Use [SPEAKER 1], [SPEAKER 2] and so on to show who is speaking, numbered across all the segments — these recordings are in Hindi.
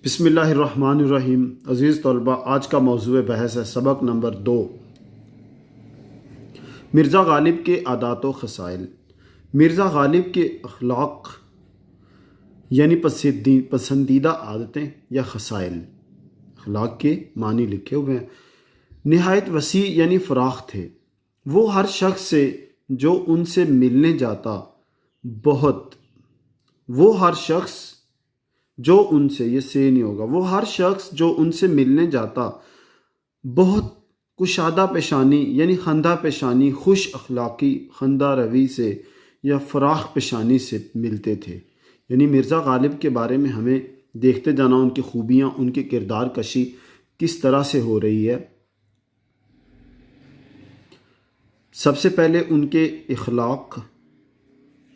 [SPEAKER 1] बिस्मिल्लाहिर्रहमानिर्रहीम। अज़ीज़ तलबा, आज का मौज़ूए बहस है सबक नंबर 2, मिर्ज़ा गालिब के आदात व ख़साइल। मिर्ज़ा गालिब के अखलाक यानी पसंदीदा आदतें या ख़साइल, अखलाक के मानी लिखे हुए हैं, नहायत वसी यानी फ़राख थे। वो हर शख्स से जो उनसे मिलने जाता वो हर शख्स जो उनसे ये से नहीं होगा वो हर शख्स जो उनसे मिलने जाता बहुत कुशादा पेशानी यानी खंदा पेशानी, खुश अखलाकी, खंदा रवी से या फराख पेशानी से मिलते थे। यानी मिर्ज़ा गालिब के बारे में हमें देखते जाना उनकी खूबियाँ, उनकी किरदार कशी किस तरह से हो रही है। सबसे पहले उनके इखलाक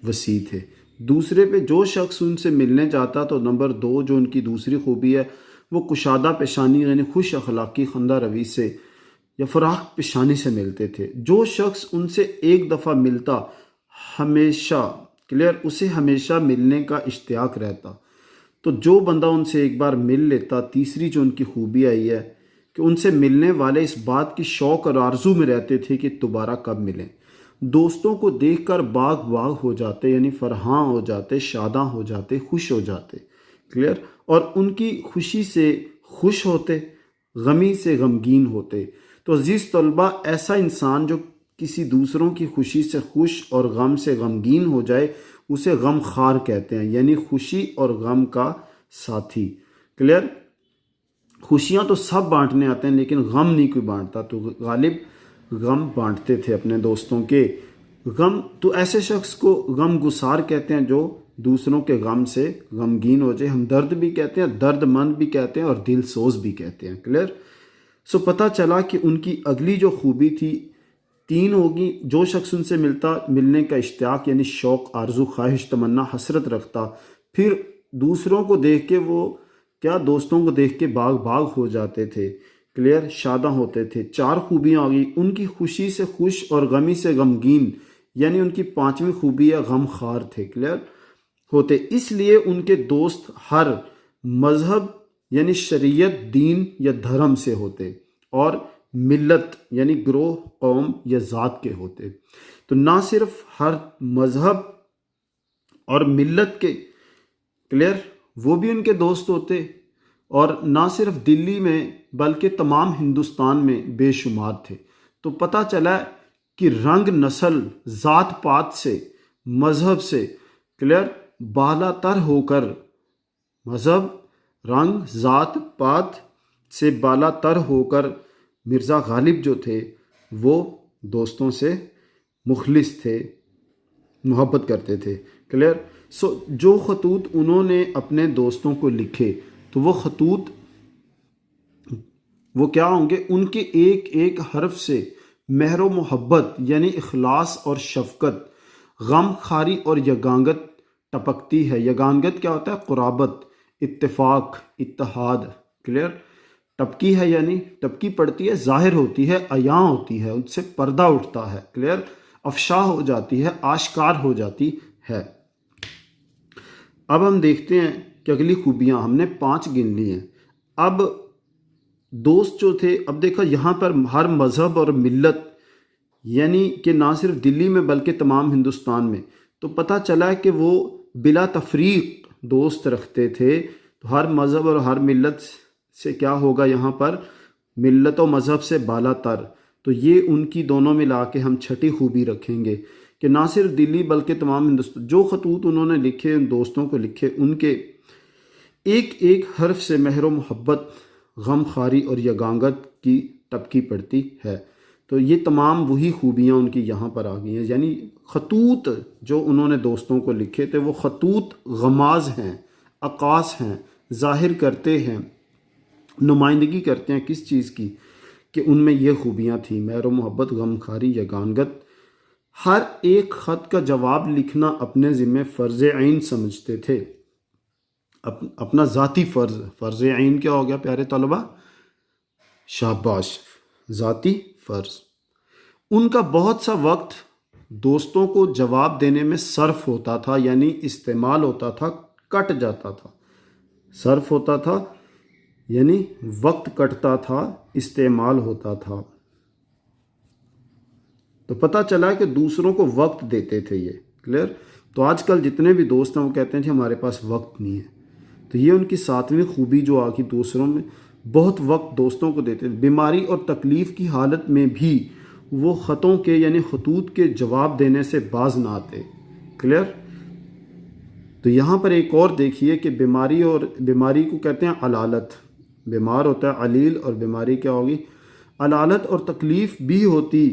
[SPEAKER 1] वसी थे। दूसरे पे जो शख्स उनसे मिलने जाता तो नंबर 2 जो उनकी दूसरी खूबी है वो कुशादा पेशानी यानी खुश अखलाकी, खंदा रवी से या फराख पेशानी से मिलते थे। जो शख्स उनसे एक दफ़ा मिलता हमेशा उसे हमेशा मिलने का इश्तियाक रहता। तो जो बंदा उनसे एक बार मिल लेता, तीसरी जो उनकी खूबी आई है कि उनसे मिलने वाले इस बात की शौक़ और आरजू में रहते थे कि दोबारा कब मिलें। दोस्तों को देखकर बाग बाग हो जाते यानी फरहां हो जाते, शादा हो जाते, खुश हो जाते। और उनकी खुशी से खुश होते, गमी से गमगीन होते। तो अजीज़ तलबा, ऐसा इंसान जो किसी दूसरों की खुशी से खुश और गम से गमगीन हो जाए उसे गम खार कहते हैं, यानी खुशी और गम का साथी। खुशियाँ तो सब बांटने आते हैं लेकिन गम नहीं कोई बांटता। तो गालिब गम बांटते थे अपने दोस्तों के गम। तो ऐसे शख्स को गम गुसार कहते हैं जो दूसरों के गम से गमगीन हो जाए। हमदर्द भी कहते हैं, दर्दमंद भी कहते हैं और दिल सोज भी कहते हैं। सो पता चला कि उनकी अगली जो खूबी थी 3 होगी। जो शख्स उनसे मिलने का इश्तियाक यानी शौक़, आरजू, ख्वाहिश, तमन्ना, हसरत रखता, फिर दूसरों को देख के दोस्तों को देख के बाग बाग हो जाते थे, शादा होते थे। 4 खूबियाँ आ गई। उनकी खुशी से खुश और गमी से गमगीन यानी उनकी 5वीं खूबी है गम खार थे, होते। इसलिए उनके दोस्त हर मजहब यानी शरीयत, दीन या धर्म से होते और मिल्लत यानी ग्रोह, कौम या ज़ात के होते। तो ना सिर्फ हर मजहब और मिल्लत के वो भी उनके दोस्त होते और ना सिर्फ दिल्ली में बल्कि तमाम हिंदुस्तान में बेशुमार थे। तो पता चला कि रंग, नस्ल, ज़ात पात से, मज़हब से बालातर होकर, मज़हब, रंग, ज़ात पात से बालातर होकर मिर्ज़ा गालिब जो थे वो दोस्तों से मुखलिस थे, मोहब्बत करते थे। जो खतूत उन्होंने अपने दोस्तों को लिखे तो वो खतूत वो क्या होंगे, उनके एक एक हर्फ से मेहर मोहब्बत यानी इखलास और शफकत, गम खारी और यगांगत टपकती है। यगांगत क्या होता है? कुराबत, इत्तेफाक, इत्तेहाद। टपकी है यानी टपकी पड़ती है, जाहिर होती है, अयां होती है, उससे पर्दा उठता है, अफशा हो जाती है, आश्कार हो जाती है। अब हम देखते हैं कि अगली खूबियाँ हमने 5 गिन ली हैं। अब दोस्त जो थे, अब देखा यहाँ पर हर मज़हब और मिल्लत यानी कि ना सिर्फ दिल्ली में बल्कि तमाम हिंदुस्तान में। तो पता चला कि वो बिला तफरीक दोस्त रखते थे। तो हर मज़हब और हर मिल्लत से क्या होगा, यहाँ पर मिल्लत और मज़हब से बालातर। तो ये उनकी दोनों मिला के हम 6ठी खूबी रखेंगे कि ना सिर्फ दिल्ली बल्कि तमाम हिंदुस्तान। जो खतूत उन्होंने लिखे, उन दोस्तों को लिखे, उनके एक एक हर्फ से मेहर मोहब्बत, गम खारी और यगांगत की टपकी पड़ती है। तो ये तमाम वही खूबियाँ उनकी यहाँ पर आ गई हैं। यानी खतूत जो उन्होंने दोस्तों को लिखे थे वो खतूत गमाज हैं, अकास हैं, ज़ाहिर करते हैं, नुमाइंदगी करते हैं किस चीज़ की, कि उनमें ये खूबियाँ थी, मेहर मोहब्बत, गम खारी, यगांगत। हर एक ख़त का जवाब लिखना अपने ज़िम्मे फ़र्ज़ ऐन समझते थे। अपना ज़ाती फ़र्ज़ ऐन क्या हो गया प्यारे तलबा? शाबाश, ज़ाती फ़र्ज़। उनका बहुत सा वक्त दोस्तों को जवाब देने में सर्फ होता था, यानी इस्तेमाल होता था, कट जाता था, सर्फ होता था। यानी वक्त कटता था, इस्तेमाल होता था। तो पता चला कि दूसरों को वक्त देते थे ये। क्लियर। तो आजकल जितने भी दोस्त हैं वो कहते हैं कि हमारे पास वक्त नहीं है। तो ये उनकी सातवीं खूबी जो आकी दूसरों में बहुत वक्त दोस्तों को देते थे। बीमारी और तकलीफ़ की हालत में भी वो ख़तों के यानी खतूत के जवाब देने से बाज ना आते। क्लियर। तो यहाँ पर एक और देखिए कि बीमारी को कहते हैं अलालत। बीमार होता है अलील और बीमारी क्या होगी, अलालत। और तकलीफ़ भी होती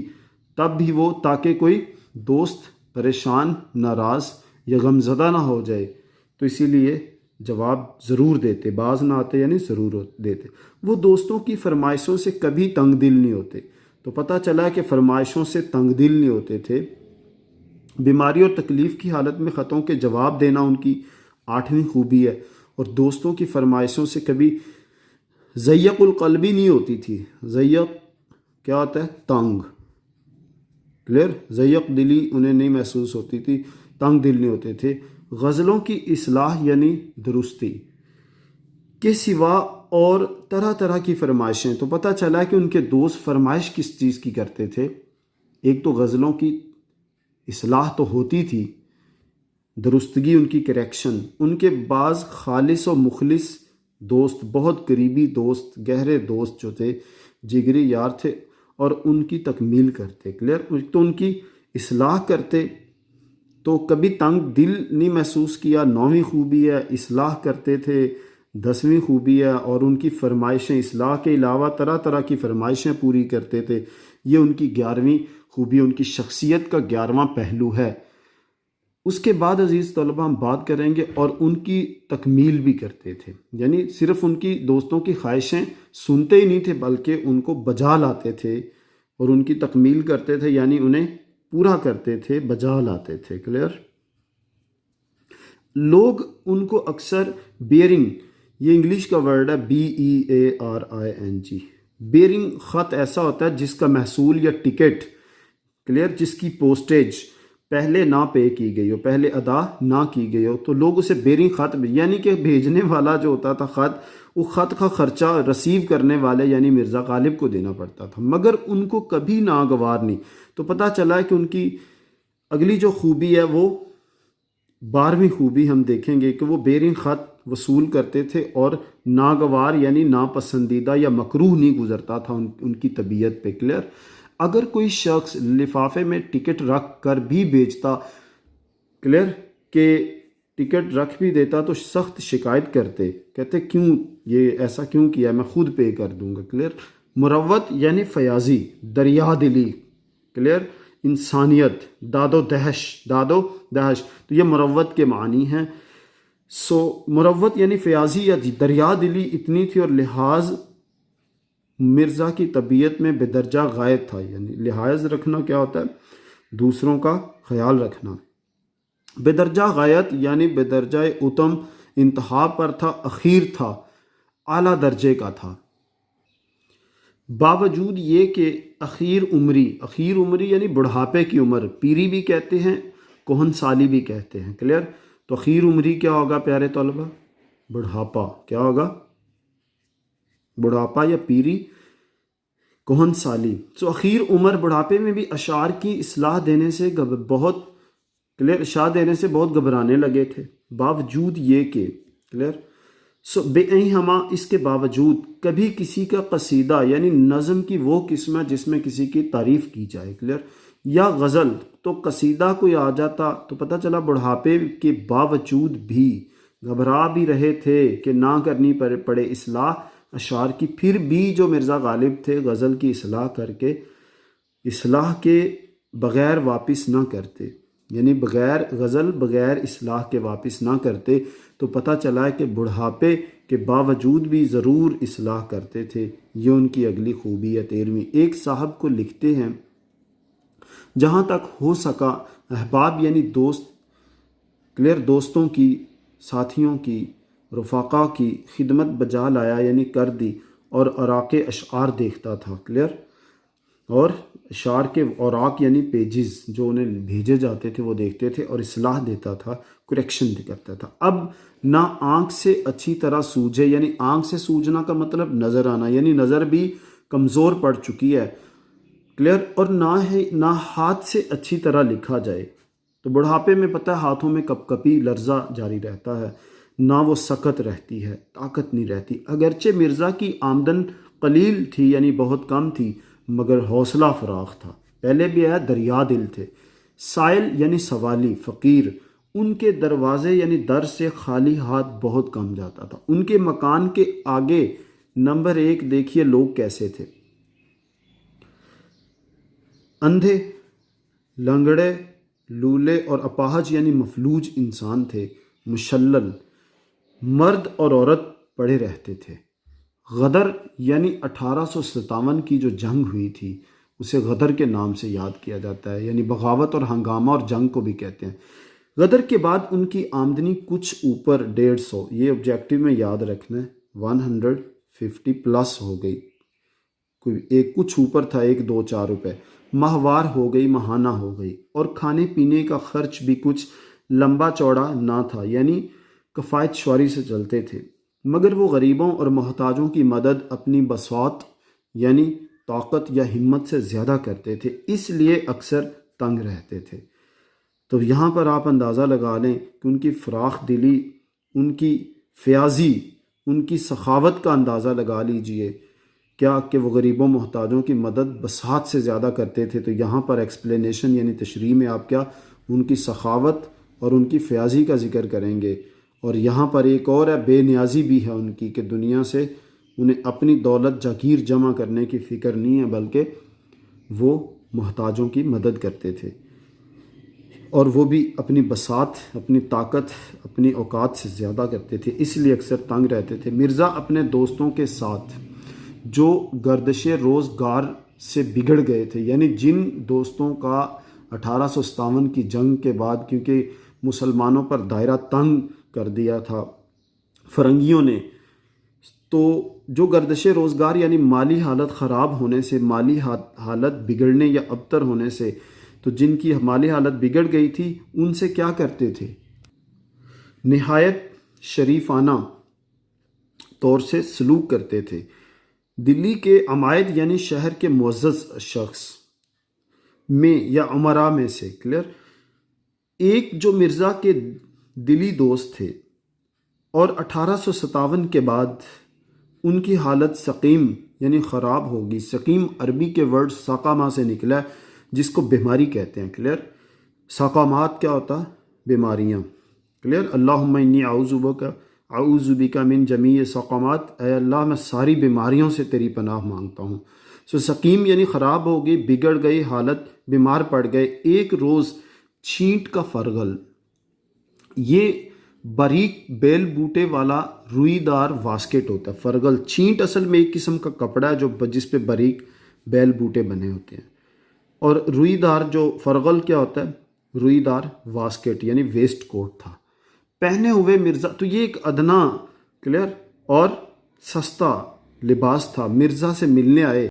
[SPEAKER 1] तब भी वो ताकि कोई दोस्त परेशान, नाराज़ या गमज़दा ना हो जाए, तो इसीलिए जवाब ज़रूर देते, बाज ना आते यानी ज़रूर देते। वो दोस्तों की फरमाइशों से कभी तंग दिल नहीं होते। तो पता चला कि फरमाइशों से तंग दिल नहीं होते थे। बीमारी और तकलीफ़ की हालत में ख़तों के जवाब देना उनकी 8वीं खूबी है। और दोस्तों की फरमाइशों से कभी ज़य्यक़ुल क़ल्बी नहीं होती थी। ज़य्यक़ क्या होता है, तंग। क्लियर। ज़य्यक़ दिली उन्हें नहीं महसूस होती थी, तंग दिल नहीं होते थे। गज़लों की इस्लाह यानी दुरुस्ती के सिवा और तरह तरह की फरमाइशें। तो पता चला कि उनके दोस्त फरमाइश किस चीज़ की करते थे। एक तो गज़लों की इस्लाह तो होती थी, दुरुस्तगी उनकी करेक्शन। उनके बाज़ खालिस और मुखलिस दोस्त, बहुत करीबी दोस्त, गहरे दोस्त जो थे, जिगरी यार थे और उनकी तकमील करते। क्लियर। तो उनकी इस्लाह करते तो कभी तंग दिल नहीं महसूस किया। 9वीं खूबी है। इस्लाह करते थे, 10वीं खूबी है। और उनकी फरमाइशें, इस्लाह के अलावा तरह तरह की फरमाइशें पूरी करते थे। ये उनकी 11वीं खूबी, उनकी शख्सियत का 11वां पहलू है। उसके बाद अजीज़ तलबा हम बात करेंगे और उनकी तकमील भी करते थे, यानी सिर्फ उनकी दोस्तों की ख्वाहिशें सुनते ही नहीं थे बल्कि उनको बजा लाते थे और उनकी तकमील करते थे, यानी उन्हें पूरा करते थे, बजा लाते थे। क्लियर। लोग उनको अक्सर बेयरिंग, ये इंग्लिश का वर्ड है, BEARING। बेयरिंग ख़त ऐसा होता है जिसका महसूल या टिकट, क्लियर, जिसकी पोस्टेज पहले ना पे की गई हो, पहले अदा ना की गई हो, तो लोग उसे बेयरिंग ख़त, यानी कि भेजने वाला जो होता था ख़त, वो ख़त का ख़र्चा रिसीव करने वाले यानी मिर्ज़ा गालिब को देना पड़ता था, मगर उनको कभी नागवार नहीं। तो पता चला कि उनकी अगली जो खूबी है वो 12वीं खूबी हम देखेंगे कि वो बेयरिंग ख़त वसूल करते थे और नागवार यानी नापसंदीदा या मकरूह नहीं गुजरता था उनकी तबीयत पे। क्लियर। अगर कोई शख्स लिफाफे में टिकट रख कर भी बेचता, क्लियर, के टिकट रख भी देता तो सख्त शिकायत करते, कहते क्यों ये ऐसा क्यों किया, मैं खुद पे कर दूंगा। क्लियर। मुरव्वत यानी फयाजी, दरिया दिली, क्लियर, इंसानियत, दादो दहश। तो ये मुरव्वत के मानी हैं। सो मुरव्वत यानी फयाजी या दरिया दिली इतनी थी और लिहाज मिर्ज़ा की तबीयत में बेदर्जा गायब था। यानी लिहाज रखना क्या होता है, दूसरों का ख्याल रखना। बेदर्जा गायत यानी बेदर्जा उतम, इंतहा पर था, अखीर था, आला दर्जे का था। बावजूद ये कि अखीर उम्री यानी बुढ़ापे की उम्र, पीरी भी कहते हैं, कोहन साली भी कहते हैं। क्लियर। तो अखीर उम्री क्या होगा प्यारे तलबा, बुढ़ापा। क्या होगा, बुढ़ापा या पीरी, कोहन साली। तो अखीर उम्र, बुढ़ापे में भी अशार की इस्लाह देने से बहुत, क्लियर, इशार देने से बहुत घबराने लगे थे। बावजूद ये कि, क्लियर, सो बेअहमा, इसके बावजूद कभी किसी का कसीदा यानी नज़म की वो किस्म जिसमें किसी की तारीफ़ की जाए, क्लियर, या गज़ल, तो कसीदा कोई आ जाता तो पता चला बुढ़ापे के बावजूद भी घबरा भी रहे थे कि ना करनी पड़े इस्लाह अशार की, फिर भी जो मिर्ज़ा गालिब थे गज़ल की इस्लाह करके इस्लाह के बग़ैर वापस ना करते, यानी बग़ैर गज़ल बग़ैर इस्लाह के वापस ना करते। तो पता चला कि बुढ़ापे के बावजूद भी ज़रूर इस्लाह करते थे। ये उनकी अगली खूबी है 13वीं। एक साहब को लिखते हैं, जहाँ तक हो सका अहबाब यानी दोस्त, क्लियर, दोस्तों की, साथियों की, रफ़ाक़ा की खिदमत बजा लाया यानी कर दी और अराक़े अशआर देखता था। क्लियर। और अशार के औराक यानी पेजेस जो उन्हें भेजे जाते थे वो देखते थे और इस्लाह देता था, करेक्शन भी करता था। अब ना आँख से अच्छी तरह सूझे, यानी आँख से सूझना का मतलब नज़र आना, यानी नज़र भी कमज़ोर पड़ चुकी है, क्लियर, और ना हाथ से अच्छी तरह लिखा जाए। तो बुढ़ापे में पता है हाथों में कपकपी लर्जा जारी रहता है, ना वो सकत रहती है, ताकत नहीं रहती। अगरचे मिर्ज़ा की आमदन कलील थी यानी बहुत कम थी, मगर हौसला फराख था। पहले भी आया दरिया दिल थे। साइल यानी सवाली, फ़कीर, उनके दरवाजे यानी दर से खाली हाथ बहुत कम जाता था। उनके मकान के आगे नंबर 1 देखिए लोग कैसे थे, अंधे, लंगड़े, लूले और अपाहज यानी मफलूज इंसान थे। मुशल्लल, मर्द और औरत पड़े रहते थे। गदर यानी 1857 की जो जंग हुई थी उसे गदर के नाम से याद किया जाता है, यानी बगावत और हंगामा और जंग को भी कहते हैं। गदर के बाद उनकी आमदनी कुछ ऊपर 150, ये ऑब्जेक्टिव में याद रखना है, 150 प्लस हो गई, कोई एक कुछ ऊपर था 1 2 4 रुपए, माहवार हो गई, महाना हो गई, और खाने पीने का खर्च भी कुछ लंबा चौड़ा ना था, यानी कफ़ायत शुआरी से चलते थे। मगर वो गरीबों और मोहताजों की मदद अपनी बसौत यानी ताकत या हिम्मत से ज़्यादा करते थे, इसलिए अक्सर तंग रहते थे। तो यहाँ पर आप अंदाज़ा लगा लें कि उनकी फ़राख दिली, उनकी फ़याज़ी, उनकी सखावत का अंदाज़ा लगा लीजिए, क्या कि वो गरीबों मोहताजों की मदद बसात से ज़्यादा करते थे। तो यहाँ पर एक्सप्लेनेशन यानी तशरीह में आप क्या उनकी सखावत और उनकी फ़याज़ी का ज़िक्र करेंगे। और यहाँ पर एक और है, बेनियाजी भी है उनकी, कि दुनिया से उन्हें अपनी दौलत जागीर जमा करने की फ़िक्र नहीं है, बल्कि वो मोहताजों की मदद करते थे, और वो भी अपनी बसात, अपनी ताकत, अपनी औकात से ज़्यादा करते थे, इसलिए अक्सर तंग रहते थे। मिर्ज़ा अपने दोस्तों के साथ जो गर्दिश रोज़गार से बिगड़ गए थे, यानी जिन दोस्तों का 1857 की जंग के बाद, क्योंकि मुसलमानों पर दायरा तंग कर दिया था फ़रंगियों ने, तो जो गर्दिश रोज़गार यानी माली हालत ख़राब होने से, माली हालत बिगड़ने या अबतर होने से, तो जिनकी माली हालत बिगड़ गई थी उनसे क्या करते थे, निहायत शरीफाना तौर से सलूक करते थे। दिल्ली के अमायद यानी शहर के मुअज़्ज़ज़ शख्स में या उमरा में से, क्लियर, एक जो मिर्ज़ा के दिली दोस्त थे, और 1857 के बाद उनकी हालत सकीम यानी ख़राब होगी। सकीम अरबी के वर्ड साकामा से निकला है, जिसको बीमारी कहते हैं, क्लियर। साकामात क्या होता है, बीमारियाँ, क्लियर। अल्लाहुम्मा इन्नी आऊज़ु बिका मिन जमी साकामात, ऐ अल्लाह मैं सारी बीमारियों से तेरी पनाह मांगता हूँ। सो सकीम यानी ख़राब हो गई, बिगड़ गई हालत, बीमार पड़ गए। एक रोज़ छींट का फरगल, ये बारीक बेल बूटे वाला रुईदार वास्केट होता है। फरगल, छींट असल में एक किस्म का कपड़ा है जो जिस पे बारीक बेल बूटे बने होते हैं, और रुईदार जो फरगल क्या होता है, रुईदार वास्केट यानी वेस्ट कोट था पहने हुए मिर्ज़ा। तो ये एक अदना, क्लियर, और सस्ता लिबास था। मिर्ज़ा से मिलने आए